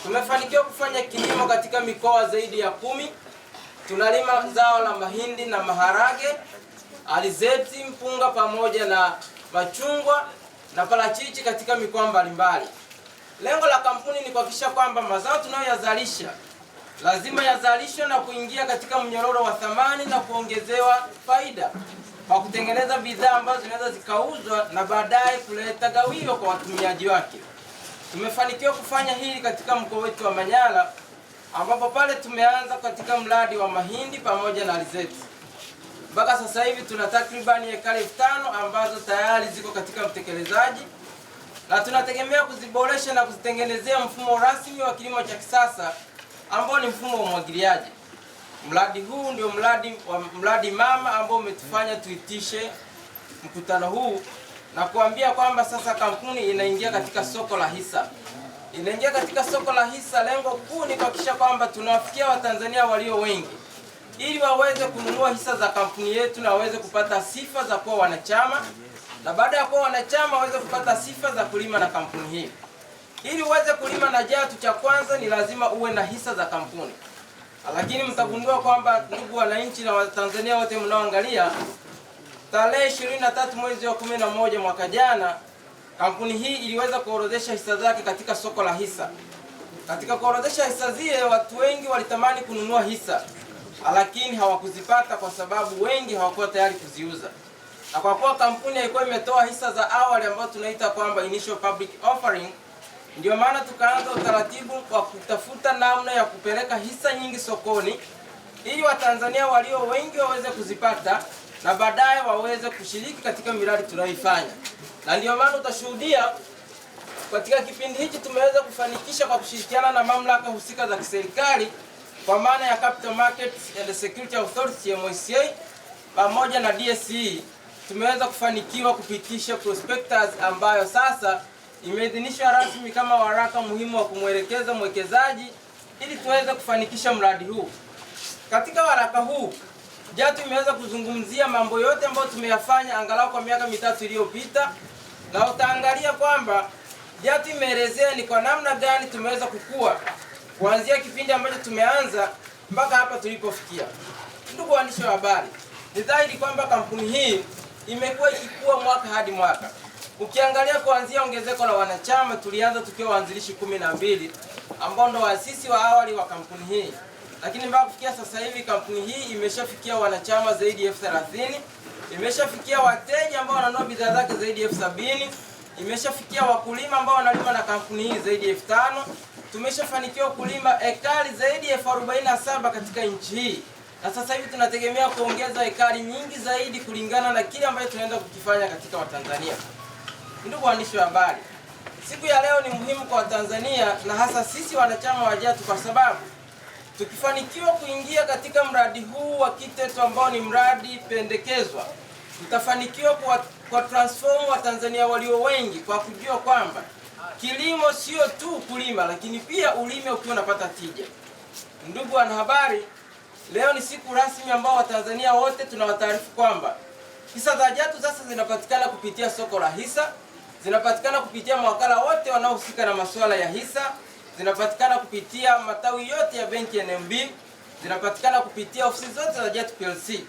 Tumefanikiwa kufanya kilimo katika mikoa zaidi ya 10. Tunalima zao la mahindi na maharage, alizeti, mpunga pamoja na machungwa na parachichi katika mikoa mbalimbali. Lengo la kampuni ni kuhakikisha kwamba mazao tunayoyazalisha lazima yazalishwe na kuingia katika mnyororo wa thamani na kuongezewa faida kwa kutengeneza bidhaa ambazo zinaweza zikauzwa na baadaye kuleta gawio kwa watumiaji wake. Tumefanikiwa kufanya hili katika mkoa wetu wa Manyara, ambapo pale tumeanza katika mradi wa mahindi pamoja na alizeti. Mpaka sasa hivi tuna takribani ekari 5 ambazo tayari ziko katika utekelezaji, na tunategemea kuziboresha na kuzitengenezea mfumo rasmi wa kilimo cha kisasa ambao ni mfumo wa umwagiliaji. Mradi huu ndio mradi mama ambao umetufanya tuitishe mkutano huu na kuambia kwamba sasa kampuni inaingia katika soko la hisa. Inaingia katika soko la hisa, lengo kuu ni kuhakikisha kwamba tunawafikia Watanzania walio wengi ili waweze kununua hisa za kampuni yetu na waweze kupata sifa za kuwa wanachama, na baada ya kuwa wanachama waweze kupata sifa za kulima na kampuni hii. Ili uweze kulima na Jatu, cha kwanza ni lazima uwe na hisa za kampuni. Lakini mtagundua kwamba, ndugu wananchi na Watanzania wote mnaoangalia, tarehe 23 mwezi wa 11 mwaka jana, kampuni hii iliweza kuorodhesha hisa zake katika soko la hisa. Katika kuorodhesha hisa zile, watu wengi walitamani kununua hisa, lakini hawakuzipata kwa sababu wengi hawakuwa tayari kuziuza. Na kwa kuwa kampuni ilikuwa imetoa hisa za awali ambazo tunaita kwamba initial public offering, ndio maana tukaanza utaratibu wa kutafuta namna ya kupeleka hisa nyingi sokoni ili Watanzania walio wengi waweze kuzipata na baadaye waweze kushiriki katika miradi tunayoifanya. Na ndio maana utashuhudia katika kipindi hiki tumeweza kufanikisha kwa kushirikiana na mamlaka husika za kiserikali kwa maana ya Capital Markets and Security Authority MOCA pamoja na DSE, tumeweza kufanikiwa kupitisha prospectus ambayo sasa imeidhinishwa rasmi kama waraka muhimu wa kumwelekeza mwekezaji ili tuweze kufanikisha mradi huu. Katika waraka huu, Jatu imeweza kuzungumzia mambo yote ambayo tumeyafanya angalau kwa miaka 3 iliyopita, na utaangalia kwamba Jatu imeelezea ni kwa namna gani tumeweza kukua kuanzia kipindi ambacho tumeanza mpaka hapa tulipofikia. Ndugu waandishi wa habari, ni dhahiri kwamba kampuni hii imekuwa ikikua mwaka hadi mwaka. Ukiangalia kuanzia ongezeko la wanachama, tulianza tukiwa waanzilishi 12 ambao ndo waasisi wa awali wa kampuni hii. Lakini mpaka kufikia sasa hivi kampuni hii imeshafikia wanachama zaidi ya 30,000, imeshafikia wateja ambao wananunua bidhaa zake zaidi ya 70,000, imeshafikia wakulima ambao wanalima na kampuni hii zaidi ya 5,000. Tumeshafanikiwa kulima ekari zaidi ya 47 katika nchi hii. Na sasa hivi tunategemea kuongeza ekari nyingi zaidi kulingana na kile ambacho tunaenda kukifanya katika Watanzania. Ndugu waandishi wa habari, siku ya leo ni muhimu kwa Watanzania na hasa sisi wanachama wa Jatu kwa sababu tukifanikiwa kuingia katika mradi huu wa Kiteto ambao ni mradi pendekezwa, tutafanikiwa kwa transform Watanzania walio wengi kwa kujua kwamba kilimo sio tu kulima, lakini pia ulime ukiwa unapata tija. Ndugu wanahabari, leo ni siku rasmi ambao Watanzania wote tunawataarifu kwamba hisa za Jatu sasa zinapatikana kupitia soko la hisa, zinapatikana kupitia mawakala wote wanaohusika na masuala ya hisa, zinapatikana kupitia matawi yote ya benki ya NMB, zinapatikana kupitia ofisi zote za Jatu PLC.